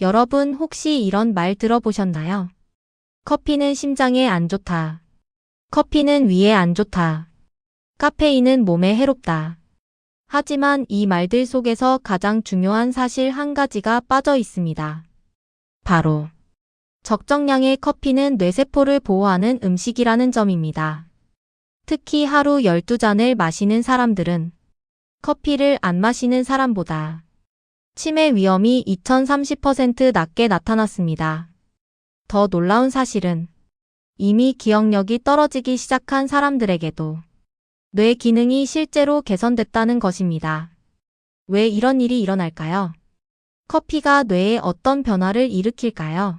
여러분 혹시 이런 말 들어보셨나요? 커피는 심장에 안 좋다. 커피는 위에 안 좋다. 카페인은 몸에 해롭다. 하지만 이 말들 속에서 가장 중요한 사실 한 가지가 빠져 있습니다. 바로 적정량의 커피는 뇌세포를 보호하는 음식이라는 점입니다. 특히 하루 12잔을 마시는 사람들은 커피를 안 마시는 사람보다 치매 위험이 2030% 낮게 나타났습니다. 더 놀라운 사실은 이미 기억력이 떨어지기 시작한 사람들에게도 뇌 기능이 실제로 개선됐다는 것입니다. 왜 이런 일이 일어날까요? 커피가 뇌에 어떤 변화를 일으킬까요?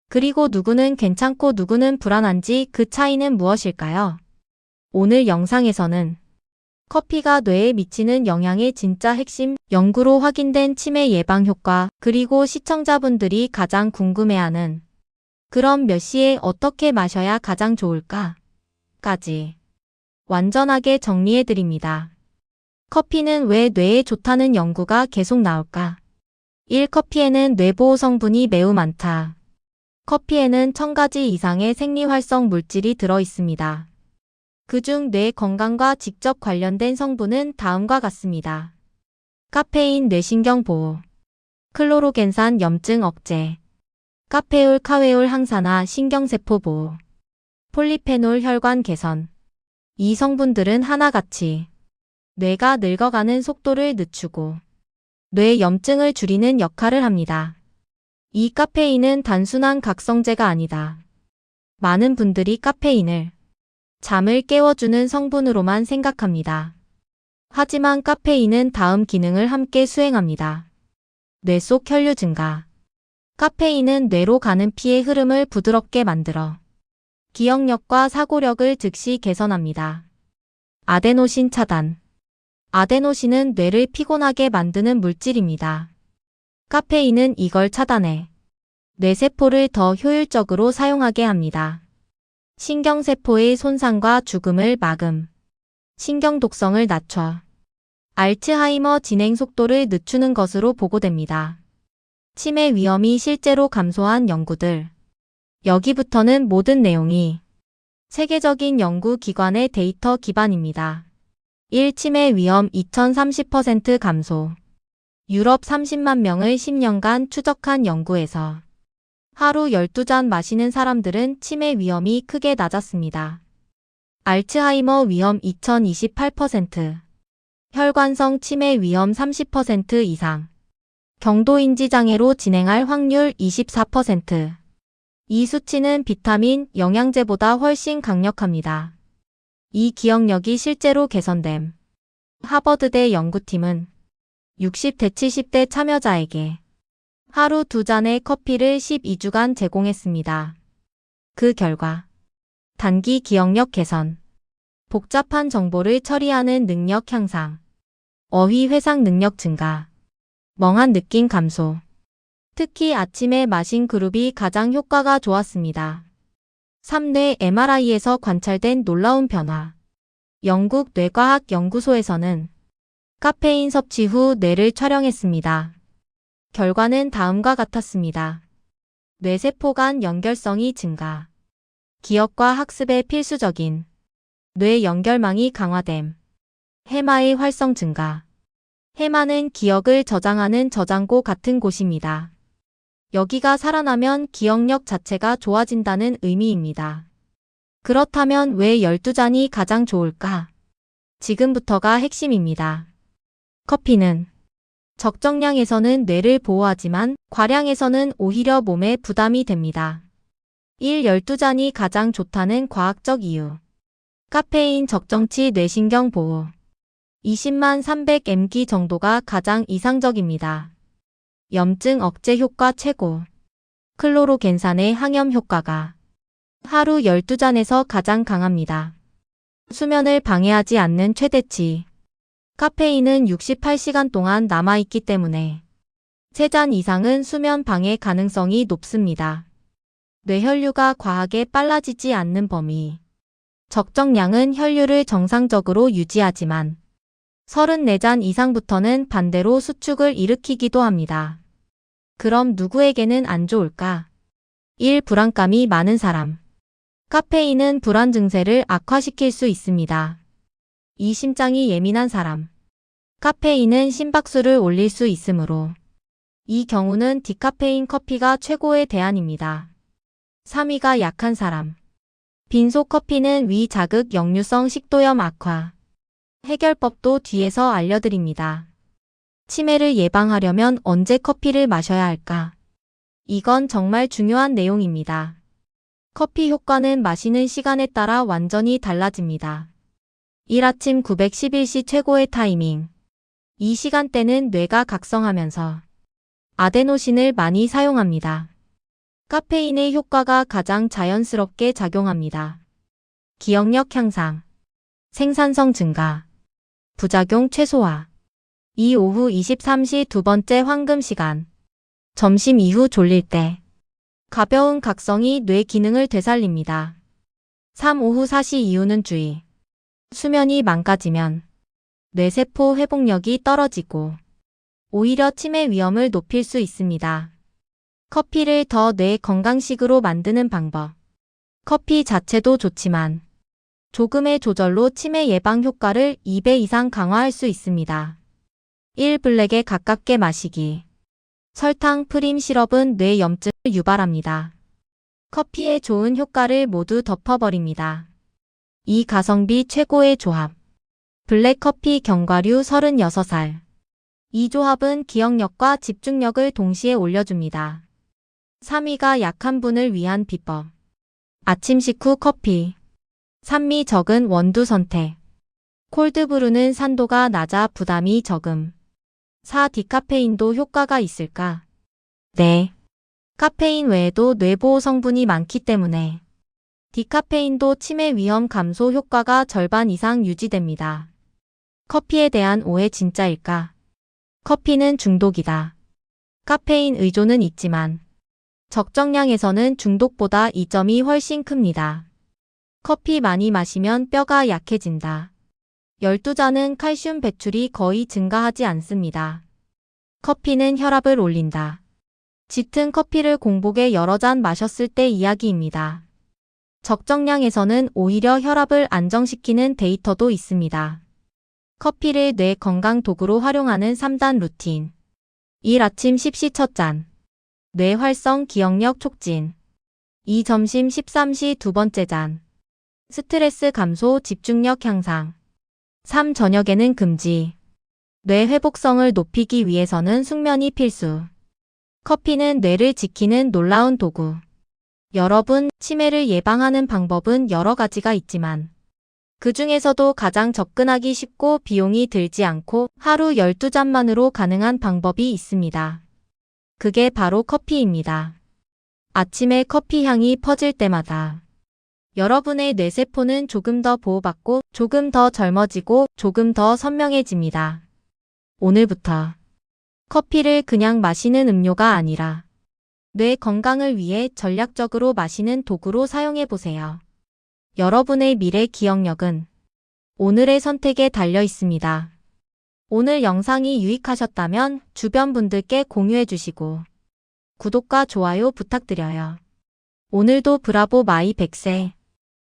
그리고 누구는 괜찮고 누구는 불안한지 그 차이는 무엇일까요? 오늘 영상에서는 커피가 뇌에 미치는 영향의 진짜 핵심, 연구로 확인된 치매 예방 효과, 그리고 시청자분들이 가장 궁금해하는 그럼 몇 시에 어떻게 마셔야 가장 좋을까? 까지 완전하게 정리해드립니다. 커피는 왜 뇌에 좋다는 연구가 계속 나올까? 1. 커피에는 뇌보호 성분이 매우 많다. 커피에는 1000가지 이상의 생리활성 물질이 들어있습니다. 그중 뇌 건강과 직접 관련된 성분은 다음과 같습니다. 카페인 뇌신경 보호, 클로로겐산 염증 억제, 카페올 카웨올 항산화 신경세포 보호, 폴리페놀 혈관 개선. 이 성분들은 하나같이 뇌가 늙어가는 속도를 늦추고 뇌 염증을 줄이는 역할을 합니다. 이 카페인은 단순한 각성제가 아니다. 많은 분들이 카페인을 잠을 깨워주는 성분으로만 생각합니다. 하지만 카페인은 다음 기능을 함께 수행합니다. 뇌 속 혈류 증가. 카페인은 뇌로 가는 피의 흐름을 부드럽게 만들어 기억력과 사고력을 즉시 개선합니다. 아데노신 차단. 아데노신은 뇌를 피곤하게 만드는 물질입니다. 카페인은 이걸 차단해 뇌세포를 더 효율적으로 사용하게 합니다. 신경세포의 손상과 죽음을 막음. 신경 독성을 낮춰 알츠하이머 진행 속도를 늦추는 것으로 보고됩니다. 치매 위험이 실제로 감소한 연구들. 여기부터는 모든 내용이 세계적인 연구기관의 데이터 기반입니다. 1. 치매 위험 2030% 감소. 유럽 30만 명을 10년간 추적한 연구에서 하루 12잔 마시는 사람들은 치매 위험이 크게 낮았습니다. 알츠하이머 위험 2028%, 혈관성 치매 위험 30% 이상, 경도인지장애로 진행할 확률 24%. 이 수치는 비타민, 영양제보다 훨씬 강력합니다. 이 기억력이 실제로 개선됨. 하버드대 연구팀은 60대 70대 참여자에게 하루 2잔의 커피를 12주간 제공했습니다. 그 결과 단기 기억력 개선, 복잡한 정보를 처리하는 능력 향상, 어휘 회상 능력 증가, 멍한 느낌 감소. 특히 아침에 마신 그룹이 가장 효과가 좋았습니다. 3뇌 MRI에서 관찰된 놀라운 변화. 영국 뇌과학 연구소에서는 카페인 섭취 후 뇌를 촬영했습니다. 결과는 다음과 같았습니다. 뇌세포 간 연결성이 증가. 기억과 학습에 필수적인 뇌 연결망이 강화됨. 해마의 활성 증가. 해마는 기억을 저장하는 저장고 같은 곳입니다. 여기가 살아나면 기억력 자체가 좋아진다는 의미입니다. 그렇다면 왜 12잔이 가장 좋을까? 지금부터가 핵심입니다. 커피는 적정량에서는 뇌를 보호하지만 과량에서는 오히려 몸에 부담이 됩니다. 1. 12잔이 가장 좋다는 과학적 이유. 카페인 적정치 뇌신경 보호. 20만 300mg 정도가 가장 이상적입니다. 염증 억제 효과 최고. 클로로겐산의 항염 효과가 하루 12잔에서 가장 강합니다. 수면을 방해하지 않는 최대치. 카페인은 68시간 동안 남아있기 때문에 3잔 이상은 수면 방해 가능성이 높습니다. 뇌혈류가 과하게 빨라지지 않는 범위. 적정량은 혈류를 정상적으로 유지하지만 34잔 이상부터는 반대로 수축을 일으키기도 합니다. 그럼 누구에게는 안 좋을까? 1. 불안감이 많은 사람. 카페인은 불안 증세를 악화시킬 수 있습니다. 2. 심장이 예민한 사람. 카페인은 심박수를 올릴 수 있으므로 이 경우는 디카페인 커피가 최고의 대안입니다. 3위가 약한 사람. 빈속 커피는 위 자극 역류성 식도염 악화. 해결법도 뒤에서 알려드립니다. 치매를 예방하려면 언제 커피를 마셔야 할까? 이건 정말 중요한 내용입니다. 커피 효과는 마시는 시간에 따라 완전히 달라집니다. 1. 아침 911시 최고의 타이밍. 이 시간대는 뇌가 각성하면서 아데노신을 많이 사용합니다. 카페인의 효과가 가장 자연스럽게 작용합니다. 기억력 향상, 생산성 증가, 부작용 최소화. 2. 오후 23시 두 번째 황금 시간. 점심 이후 졸릴 때. 가벼운 각성이 뇌 기능을 되살립니다. 3. 오후 4시 이후는 주의. 수면이 망가지면 뇌세포 회복력이 떨어지고 오히려 치매 위험을 높일 수 있습니다. 커피를 더 뇌 건강식으로 만드는 방법. 커피 자체도 좋지만 조금의 조절로 치매 예방 효과를 2배 이상 강화할 수 있습니다. 1. 블랙에 가깝게 마시기. 설탕, 프림 시럽은 뇌 염증을 유발합니다. 커피의 좋은 효과를 모두 덮어버립니다. 2. 가성비 최고의 조합. 블랙커피 견과류 36알. 이 조합은 기억력과 집중력을 동시에 올려줍니다. 3위가 약한 분을 위한 비법. 아침 식후 커피. 산미 적은 원두 선택. 콜드브루는 산도가 낮아 부담이 적음. 4. 디카페인도 효과가 있을까? 네. 카페인 외에도 뇌보호 성분이 많기 때문에 디카페인도 치매 위험 감소 효과가 절반 이상 유지됩니다. 커피에 대한 오해 진짜일까? 커피는 중독이다. 카페인 의존은 있지만 적정량에서는 중독보다 이점이 훨씬 큽니다. 커피 많이 마시면 뼈가 약해진다. 12잔은 칼슘 배출이 거의 증가하지 않습니다. 커피는 혈압을 올린다. 짙은 커피를 공복에 여러 잔 마셨을 때 이야기입니다. 적정량에서는 오히려 혈압을 안정시키는 데이터도 있습니다. 커피를 뇌 건강 도구로 활용하는 3단 루틴. 1. 아침 10시 첫 잔. 뇌 활성 기억력 촉진. 2. 점심 13시 두 번째 잔. 스트레스 감소 집중력 향상. 3. 저녁에는 금지. 뇌 회복성을 높이기 위해서는 숙면이 필수. 커피는 뇌를 지키는 놀라운 도구. 여러분, 치매를 예방하는 방법은 여러 가지가 있지만 그 중에서도 가장 접근하기 쉽고 비용이 들지 않고 하루 12잔만으로 가능한 방법이 있습니다. 그게 바로 커피입니다. 아침에 커피 향이 퍼질 때마다 여러분의 뇌세포는 조금 더 보호받고 조금 더 젊어지고 조금 더 선명해집니다. 오늘부터 커피를 그냥 마시는 음료가 아니라 뇌 건강을 위해 전략적으로 마시는 도구로 사용해보세요. 여러분의 미래 기억력은 오늘의 선택에 달려 있습니다. 오늘 영상이 유익하셨다면 주변 분들께 공유해주시고 구독과 좋아요 부탁드려요. 오늘도 브라보 마이 100세